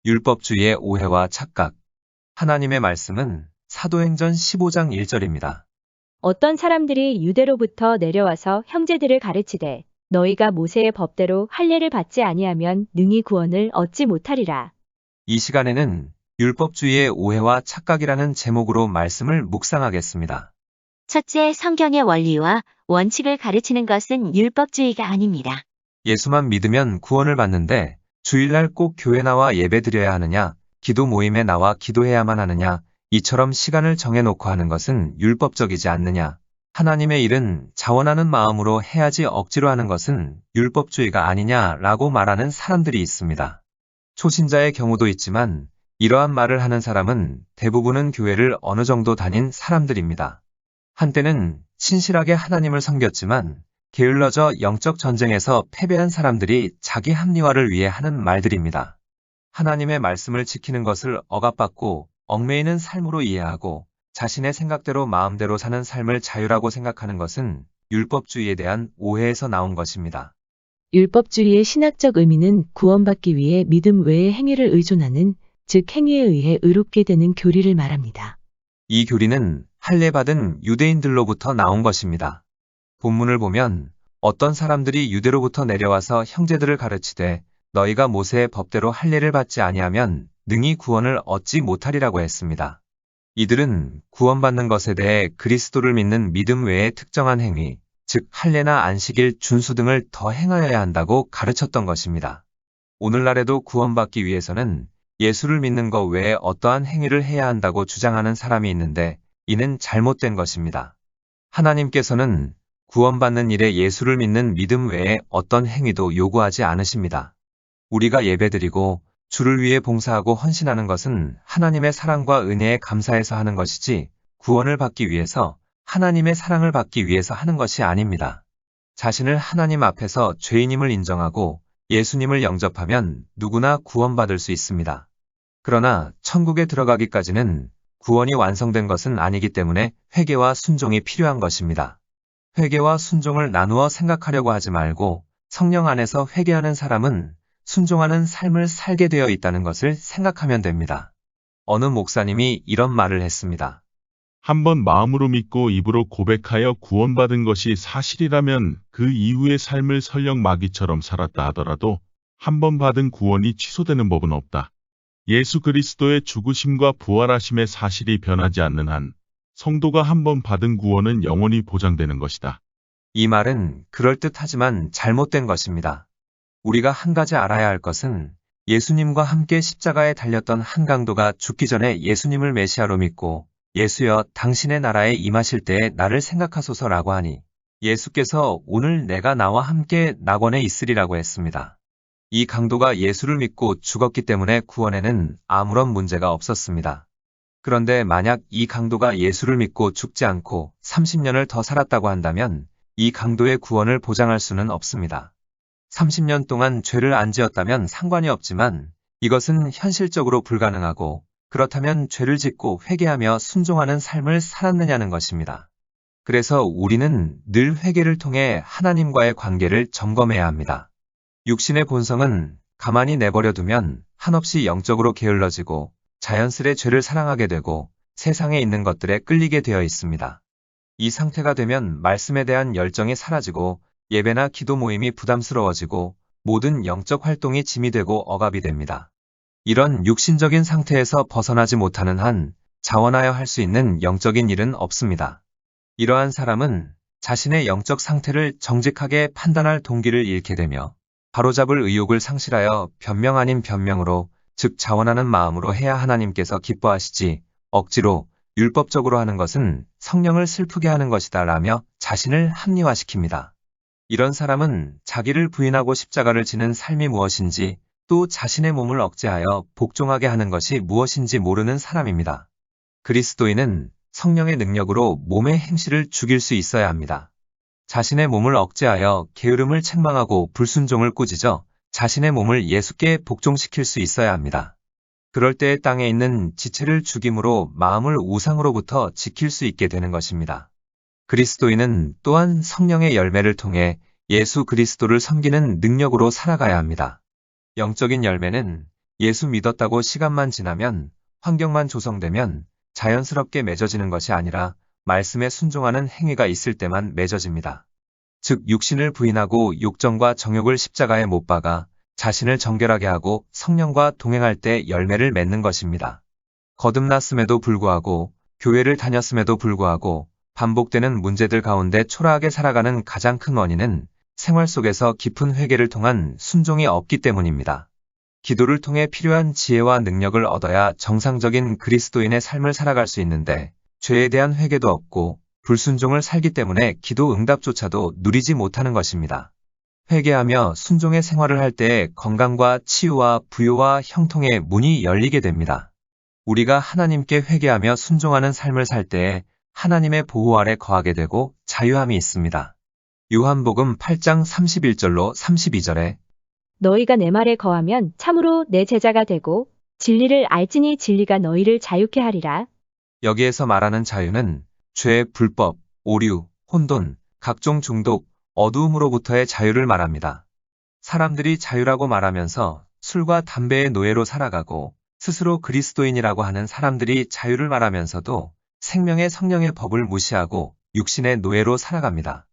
율법주의의 오해와 착각. 하나님의 말씀은 사도행전 15장 1절입니다. 어떤 사람들이 유대로부터 내려와서 형제들을 가르치되 너희가 모세의 법대로 할례를 받지 아니하면 능히 구원을 얻지 못하리라. 이 시간에는 율법주의의 오해와 착각이라는 제목으로 말씀을 묵상하겠습니다. 첫째, 성경의 원리와 원칙을 가르치는 것은 율법주의가 아닙니다. 예수만 믿으면 구원을 받는데 주일날 꼭 교회 나와 예배 드려야 하느냐, 기도 모임에 나와 기도해야만 하느냐, 이처럼 시간을 정해놓고 하는 것은 율법적이지 않느냐. 하나님의 일은 자원하는 마음으로 해야지 억지로 하는 것은 율법주의가 아니냐라고 말하는 사람들이 있습니다. 초신자의 경우도 있지만 이러한 말을 하는 사람은 대부분은 교회를 어느 정도 다닌 사람들입니다. 한때는 신실하게 하나님을 섬겼지만 게을러져 영적 전쟁에서 패배한 사람들이 자기 합리화를 위해 하는 말들입니다. 하나님의 말씀을 지키는 것을 억압받고 얽매이는 삶으로 이해하고 자신의 생각대로 마음대로 사는 삶을 자유라고 생각하는 것은 율법주의에 대한 오해에서 나온 것입니다. 율법주의의 신학적 의미는 구원받기 위해 믿음 외의 행위를 의존하는, 즉 행위에 의해 의롭게 되는 교리를 말합니다. 이 교리는 할례받은 유대인들로부터 나온 것입니다. 본문을 보면 어떤 사람들이 유대로부터 내려와서 형제들을 가르치되 너희가 모세의 법대로 할례를 받지 아니하면 능히 구원을 얻지 못하리라고 했습니다. 이들은 구원받는 것에 대해 그리스도를 믿는 믿음 외에 특정한 행위, 즉 할례나 안식일 준수 등을 더 행하여야 한다고 가르쳤던 것입니다. 오늘날에도 구원받기 위해서는 예수를 믿는 것 외에 어떠한 행위를 해야 한다고 주장하는 사람이 있는데 이는 잘못된 것입니다. 하나님께서는 구원받는 일에 예수를 믿는 믿음 외에 어떤 행위도 요구하지 않으십니다. 우리가 예배드리고 주를 위해 봉사하고 헌신하는 것은 하나님의 사랑과 은혜에 감사해서 하는 것이지 구원을 받기 위해서 하나님의 사랑을 받기 위해서 하는 것이 아닙니다. 자신을 하나님 앞에서 죄인임을 인정하고 예수님을 영접하면 누구나 구원받을 수 있습니다. 그러나 천국에 들어가기까지는 구원이 완성된 것은 아니기 때문에 회개와 순종이 필요한 것입니다. 회개와 순종을 나누어 생각하려고 하지 말고 성령 안에서 회개하는 사람은 순종하는 삶을 살게 되어 있다는 것을 생각하면 됩니다. 어느 목사님이 이런 말을 했습니다. 한번 마음으로 믿고 입으로 고백하여 구원받은 것이 사실이라면 그 이후의 삶을 설령 마귀처럼 살았다 하더라도 한 번 받은 구원이 취소되는 법은 없다. 예수 그리스도의 죽으심과 부활하심의 사실이 변하지 않는 한 성도가 한 번 받은 구원은 영원히 보장되는 것이다. 이 말은 그럴듯하지만 잘못된 것입니다. 우리가 한 가지 알아야 할 것은 예수님과 함께 십자가에 달렸던 한 강도가 죽기 전에 예수님을 메시아로 믿고 예수여 당신의 나라에 임하실 때에 나를 생각하소서라고 하니 예수께서 오늘 내가 나와 함께 낙원에 있으리라고 했습니다. 이 강도가 예수를 믿고 죽었기 때문에 구원에는 아무런 문제가 없었습니다. 그런데 만약 이 강도가 예수를 믿고 죽지 않고 30년을 더 살았다고 한다면 이 강도의 구원을 보장할 수는 없습니다. 30년 동안 죄를 안 지었다면 상관이 없지만 이것은 현실적으로 불가능하고 그렇다면 죄를 짓고 회개하며 순종하는 삶을 살았느냐는 것입니다. 그래서 우리는 늘 회개를 통해 하나님과의 관계를 점검해야 합니다. 육신의 본성은 가만히 내버려 두면 한없이 영적으로 게을러지고 자연스레 죄를 사랑하게 되고 세상에 있는 것들에 끌리게 되어 있습니다. 이 상태가 되면 말씀에 대한 열정이 사라지고 예배나 기도 모임이 부담스러워지고 모든 영적 활동이 짐이 되고 억압이 됩니다. 이런 육신적인 상태에서 벗어나지 못하는 한 자원하여 할 수 있는 영적인 일은 없습니다. 이러한 사람은 자신의 영적 상태를 정직하게 판단할 동기를 잃게 되며 바로잡을 의욕을 상실하여 변명 아닌 변명으로 즉 자원하는 마음으로 해야 하나님께서 기뻐하시지 억지로 율법적으로 하는 것은 성령을 슬프게 하는 것이다 라며 자신을 합리화시킵니다. 이런 사람은 자기를 부인하고 십자가를 지는 삶이 무엇인지 또 자신의 몸을 억제하여 복종하게 하는 것이 무엇인지 모르는 사람입니다. 그리스도인은 성령의 능력으로 몸의 행실을 죽일 수 있어야 합니다. 자신의 몸을 억제하여 게으름을 책망하고 불순종을 꾸짖어 자신의 몸을 예수께 복종시킬 수 있어야 합니다. 그럴 때 땅에 있는 지체를 죽임으로 마음을 우상으로부터 지킬 수 있게 되는 것입니다. 그리스도인은 또한 성령의 열매를 통해 예수 그리스도를 섬기는 능력으로 살아가야 합니다. 영적인 열매는 예수 믿었다고 시간만 지나면, 환경만 조성되면 자연스럽게 맺어지는 것이 아니라 말씀에 순종하는 행위가 있을 때만 맺어집니다. 즉 육신을 부인하고 욕정과 정욕을 십자가에 못 박아 자신을 정결하게 하고 성령과 동행할 때 열매를 맺는 것입니다. 거듭났음에도 불구하고 교회를 다녔음에도 불구하고 반복되는 문제들 가운데 초라하게 살아가는 가장 큰 원인은 생활 속에서 깊은 회개를 통한 순종이 없기 때문입니다. 기도를 통해 필요한 지혜와 능력을 얻어야 정상적인 그리스도인의 삶을 살아갈 수 있는데 죄에 대한 회개도 없고 불순종을 살기 때문에 기도 응답조차도 누리지 못하는 것입니다. 회개하며 순종의 생활을 할 때 건강과 치유와 부요와 형통의 문이 열리게 됩니다. 우리가 하나님께 회개하며 순종하는 삶을 살 때에 하나님의 보호 아래 거하게 되고 자유함이 있습니다. 요한복음 8장 31절로 32절에 너희가 내 말에 거하면 참으로 내 제자가 되고 진리를 알지니 진리가 너희를 자유케 하리라. 여기에서 말하는 자유는 죄, 불법, 오류, 혼돈, 각종 중독, 어두움으로부터의 자유를 말합니다. 사람들이 자유라고 말하면서 술과 담배의 노예로 살아가고 스스로 그리스도인이라고 하는 사람들이 자유를 말하면서도 생명의 성령의 법을 무시하고 육신의 노예로 살아갑니다.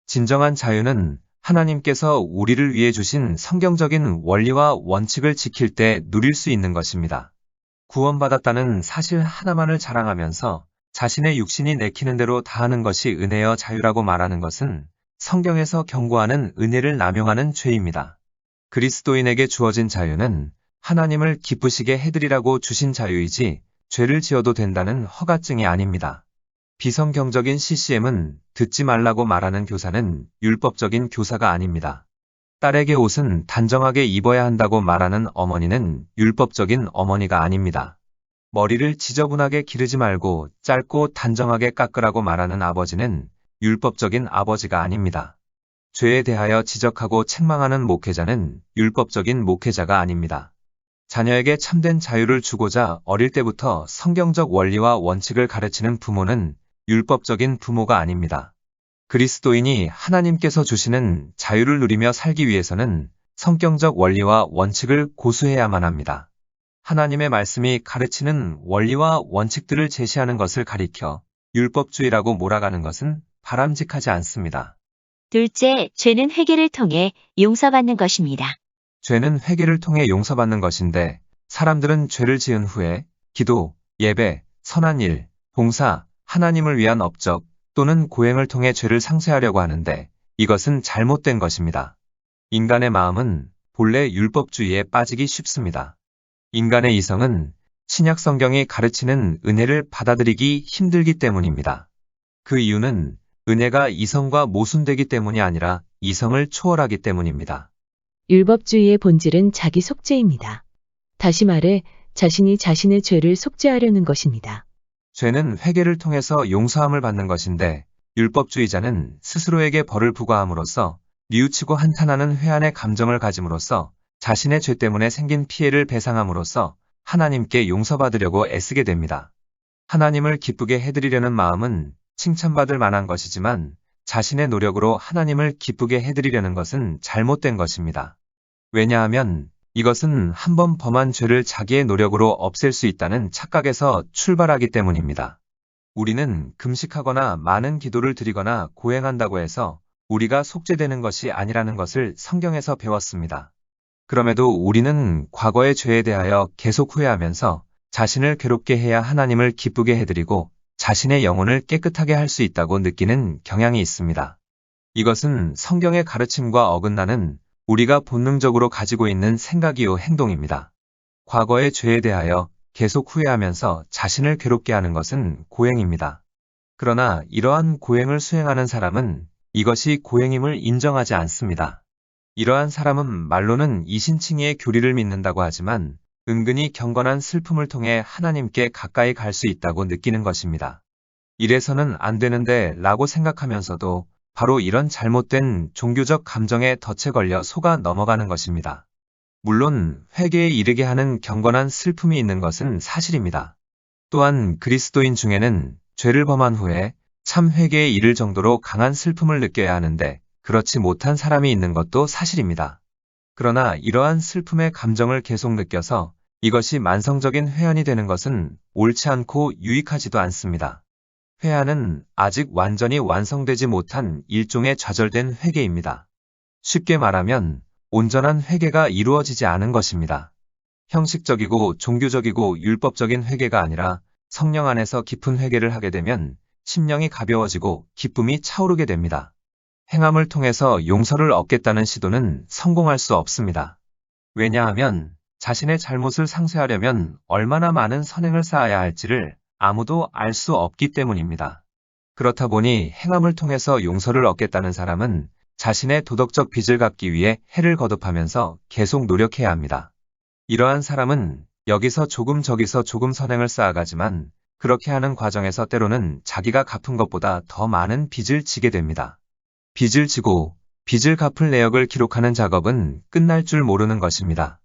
진정한 자유는 하나님께서 우리를 위해 주신 성경적인 원리와 원칙을 지킬 때 누릴 수 있는 것입니다. 구원받았다는 사실 하나만을 자랑하면서 자신의 육신이 내키는 대로 다하는 것이 은혜여 자유라고 말하는 것은 성경에서 경고하는 은혜를 남용하는 죄입니다. 그리스도인에게 주어진 자유는 하나님을 기쁘시게 해드리라고 주신 자유이지 죄를 지어도 된다는 허가증이 아닙니다. 비성경적인 CCM은 듣지 말라고 말하는 교사는 율법적인 교사가 아닙니다. 딸에게 옷은 단정하게 입어야 한다고 말하는 어머니는 율법적인 어머니가 아닙니다. 머리를 지저분하게 기르지 말고 짧고 단정하게 깎으라고 말하는 아버지는 율법적인 아버지가 아닙니다. 죄에 대하여 지적하고 책망하는 목회자는 율법적인 목회자가 아닙니다. 자녀에게 참된 자유를 주고자 어릴 때부터 성경적 원리와 원칙을 가르치는 부모는 율법적인 부모가 아닙니다. 그리스도인이 하나님께서 주시는 자유를 누리며 살기 위해서는 성경적 원리와 원칙을 고수해야만 합니다. 하나님의 말씀이 가르치는 원리와 원칙들을 제시하는 것을 가리켜 율법주의라고 몰아가는 것은 바람직하지 않습니다. 둘째, 죄는 회개를 통해 용서받는 것입니다. 죄는 회개를 통해 용서받는 것인데 사람들은 죄를 지은 후에 기도, 예배, 선한 일, 봉사, 하나님을 위한 업적 또는 고행을 통해 죄를 상쇄하려고 하는데 이것은 잘못된 것입니다. 인간의 마음은 본래 율법주의에 빠지기 쉽습니다. 인간의 이성은 신약 성경이 가르치는 은혜를 받아들이기 힘들기 때문입니다. 그 이유는 은혜가 이성과 모순되기 때문이 아니라 이성을 초월하기 때문입니다. 율법주의의 본질은 자기 속죄입니다. 다시 말해 자신이 자신의 죄를 속죄하려는 것입니다. 죄는 회개를 통해서 용서함을 받는 것인데 율법주의자는 스스로에게 벌을 부과함으로써 뉘우치고 한탄하는 회한의 감정을 가짐으로써 자신의 죄 때문에 생긴 피해를 배상함으로써 하나님께 용서받으려고 애쓰게 됩니다. 하나님을 기쁘게 해드리려는 마음은 칭찬받을 만한 것이지만 자신의 노력으로 하나님을 기쁘게 해드리려는 것은 잘못된 것입니다. 왜냐하면 이것은 한 번 범한 죄를 자기의 노력으로 없앨 수 있다는 착각에서 출발하기 때문입니다. 우리는 금식하거나 많은 기도를 드리거나 고행한다고 해서 우리가 속죄되는 것이 아니라는 것을 성경에서 배웠습니다. 그럼에도 우리는 과거의 죄에 대하여 계속 후회하면서 자신을 괴롭게 해야 하나님을 기쁘게 해드리고 자신의 영혼을 깨끗하게 할 수 있다고 느끼는 경향이 있습니다. 이것은 성경의 가르침과 어긋나는 우리가 본능적으로 가지고 있는 생각이요 행동입니다. 과거의 죄에 대하여 계속 후회하면서 자신을 괴롭게 하는 것은 고행입니다. 그러나 이러한 고행을 수행하는 사람은 이것이 고행임을 인정하지 않습니다. 이러한 사람은 말로는 이신칭의의 교리를 믿는다고 하지만 은근히 경건한 슬픔을 통해 하나님께 가까이 갈 수 있다고 느끼는 것입니다. 이래서는 안 되는데 라고 생각하면서도 바로 이런 잘못된 종교적 감정에 덫에 걸려 속아 넘어가는 것입니다. 물론 회개에 이르게 하는 경건한 슬픔이 있는 것은 사실입니다. 또한 그리스도인 중에는 죄를 범한 후에 참 회개에 이를 정도로 강한 슬픔을 느껴야 하는데 그렇지 못한 사람이 있는 것도 사실입니다. 그러나 이러한 슬픔의 감정을 계속 느껴서 이것이 만성적인 회한이 되는 것은 옳지 않고 유익하지도 않습니다. 회한은 아직 완전히 완성되지 못한 일종의 좌절된 회개입니다. 쉽게 말하면 온전한 회개가 이루어지지 않은 것입니다. 형식적이고 종교적이고 율법적인 회개가 아니라 성령 안에서 깊은 회개를 하게 되면 심령이 가벼워지고 기쁨이 차오르게 됩니다. 행함을 통해서 용서를 얻겠다는 시도는 성공할 수 없습니다. 왜냐하면 자신의 잘못을 상쇄하려면 얼마나 많은 선행을 쌓아야 할지를 아무도 알 수 없기 때문입니다. 그렇다 보니 행함을 통해서 용서를 얻겠다는 사람은 자신의 도덕적 빚을 갚기 위해 해를 거듭하면서 계속 노력해야 합니다. 이러한 사람은 여기서 조금 저기서 조금 선행을 쌓아가지만 그렇게 하는 과정에서 때로는 자기가 갚은 것보다 더 많은 빚을 지게 됩니다. 빚을 지고 빚을 갚을 내역을 기록하는 작업은 끝날 줄 모르는 것입니다.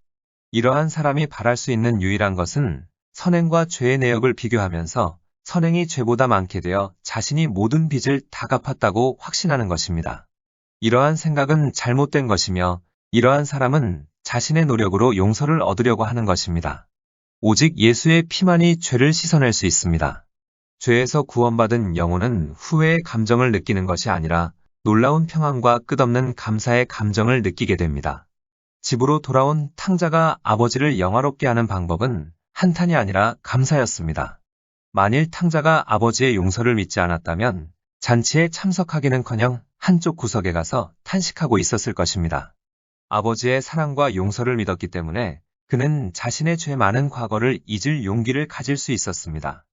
이러한 사람이 바랄 수 있는 유일한 것은 선행과 죄의 내역을 비교하면서 선행이 죄보다 많게 되어 자신이 모든 빚을 다 갚았다고 확신하는 것입니다. 이러한 생각은 잘못된 것이며 이러한 사람은 자신의 노력으로 용서를 얻으려고 하는 것입니다. 오직 예수의 피만이 죄를 씻어낼 수 있습니다. 죄에서 구원받은 영혼은 후회의 감정을 느끼는 것이 아니라 놀라운 평안과 끝없는 감사의 감정을 느끼게 됩니다. 집으로 돌아온 탕자가 아버지를 영화롭게 하는 방법은 한탄이 아니라 감사였습니다. 만일 탕자가 아버지의 용서를 믿지 않았다면 잔치에 참석하기는커녕 한쪽 구석에 가서 탄식하고 있었을 것입니다. 아버지의 사랑과 용서를 믿었기 때문에 그는 자신의 죄 많은 과거를 잊을 용기를 가질 수 있었습니다.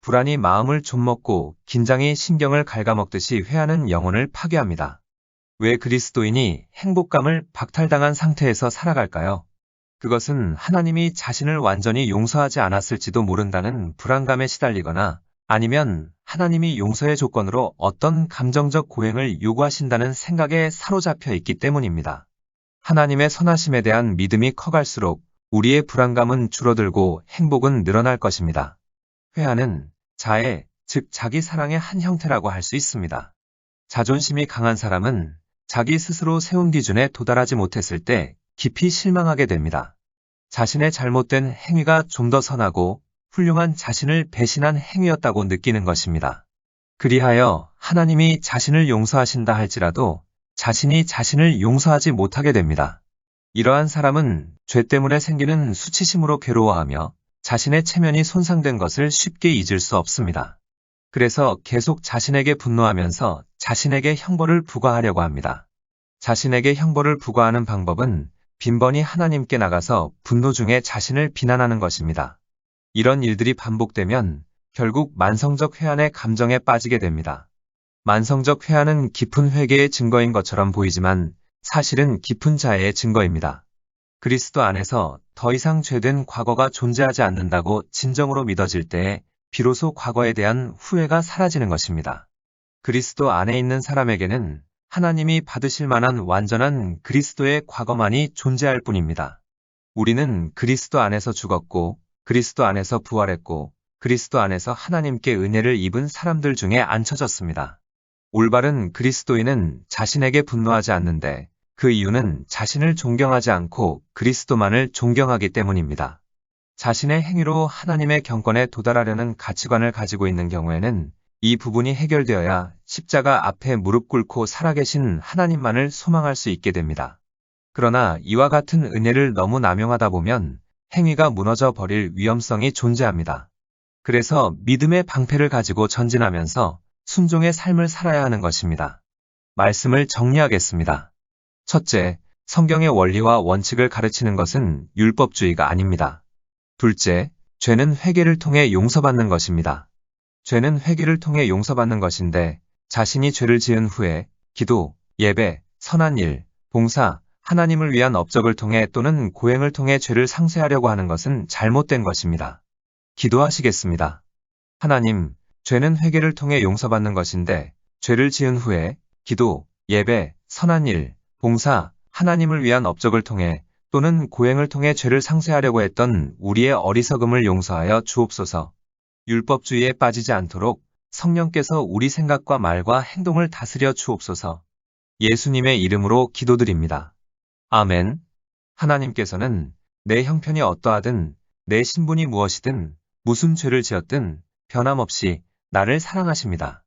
불안이 마음을 좀먹고 긴장이 신경을 갉아먹듯이 회하는 영혼을 파괴합니다. 왜 그리스도인이 행복감을 박탈당한 상태에서 살아갈까요? 그것은 하나님이 자신을 완전히 용서하지 않았을지도 모른다는 불안감에 시달리거나 아니면 하나님이 용서의 조건으로 어떤 감정적 고행을 요구하신다는 생각에 사로잡혀 있기 때문입니다. 하나님의 선하심에 대한 믿음이 커갈수록 우리의 불안감은 줄어들고 행복은 늘어날 것입니다. 회하는 자애, 즉 자기 사랑의 한 형태라고 할 수 있습니다. 자존심이 강한 사람은 자기 스스로 세운 기준에 도달하지 못했을 때 깊이 실망하게 됩니다. 자신의 잘못된 행위가 좀 더 선하고 훌륭한 자신을 배신한 행위였다고 느끼는 것입니다. 그리하여 하나님이 자신을 용서하신다 할지라도 자신이 자신을 용서하지 못하게 됩니다. 이러한 사람은 죄 때문에 생기는 수치심으로 괴로워하며 자신의 체면이 손상된 것을 쉽게 잊을 수 없습니다. 그래서 계속 자신에게 분노하면서 자신에게 형벌을 부과하려고 합니다. 자신에게 형벌을 부과하는 방법은 빈번히 하나님께 나가서 분노 중에 자신을 비난하는 것입니다. 이런 일들이 반복되면 결국 만성적 회한의 감정에 빠지게 됩니다. 만성적 회한은 깊은 회개의 증거인 것처럼 보이지만 사실은 깊은 자애의 증거입니다. 그리스도 안에서 더 이상 죄된 과거가 존재하지 않는다고 진정으로 믿어질 때에 비로소 과거에 대한 후회가 사라지는 것입니다. 그리스도 안에 있는 사람에게는 하나님이 받으실 만한 완전한 그리스도의 과거만이 존재할 뿐입니다. 우리는 그리스도 안에서 죽었고 그리스도 안에서 부활했고 그리스도 안에서 하나님께 은혜를 입은 사람들 중에 앉혀졌습니다. 올바른 그리스도인은 자신에게 분노하지 않는데 그 이유는 자신을 존경하지 않고 그리스도만을 존경하기 때문입니다. 자신의 행위로 하나님의 경권에 도달하려는 가치관을 가지고 있는 경우에는 이 부분이 해결되어야 십자가 앞에 무릎 꿇고 살아계신 하나님만을 소망할 수 있게 됩니다. 그러나 이와 같은 은혜를 너무 남용하다 보면 행위가 무너져 버릴 위험성이 존재합니다. 그래서 믿음의 방패를 가지고 전진하면서 순종의 삶을 살아야 하는 것입니다. 말씀을 정리하겠습니다. 첫째, 성경의 원리와 원칙을 가르치는 것은 율법주의가 아닙니다. 둘째, 죄는 회개를 통해 용서받는 것입니다. 죄는 회개를 통해 용서받는 것인데 자신이 죄를 지은 후에 기도, 예배, 선한 일, 봉사, 하나님을 위한 업적을 통해 또는 고행을 통해 죄를 상쇄하려고 하는 것은 잘못된 것입니다. 기도하시겠습니다. 하나님, 죄는 회개를 통해 용서받는 것인데 죄를 지은 후에 기도, 예배, 선한 일, 봉사, 하나님을 위한 업적을 통해 또는 고행을 통해 죄를 상쇄하려고 했던 우리의 어리석음을 용서하여 주옵소서. 율법주의에 빠지지 않도록 성령께서 우리 생각과 말과 행동을 다스려 주옵소서. 예수님의 이름으로 기도드립니다. 아멘. 하나님께서는 내 형편이 어떠하든 내 신분이 무엇이든 무슨 죄를 지었든 변함없이 나를 사랑하십니다.